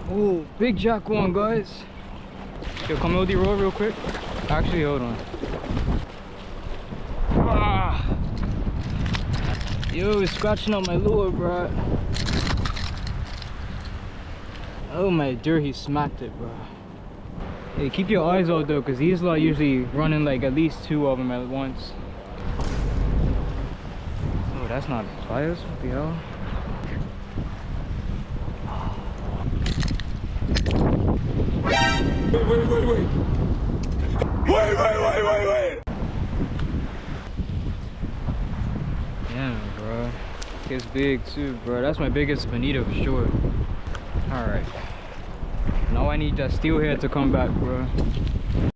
Oh, big jack one, guys. Yo, come hold the roll real quick. Actually, hold on. Ah. Yo, it's scratching on my lure, bro. Oh my dear, he smacked it, bro. Hey, keep your eyes out though, because these lot usually running like at least 2 of them at once. Oh, that's not pliers. What the hell? Wait. Damn, bro. It's big too, bro. That's my biggest Bonita for sure. Alright. Now I need that steelhead to come back, bro.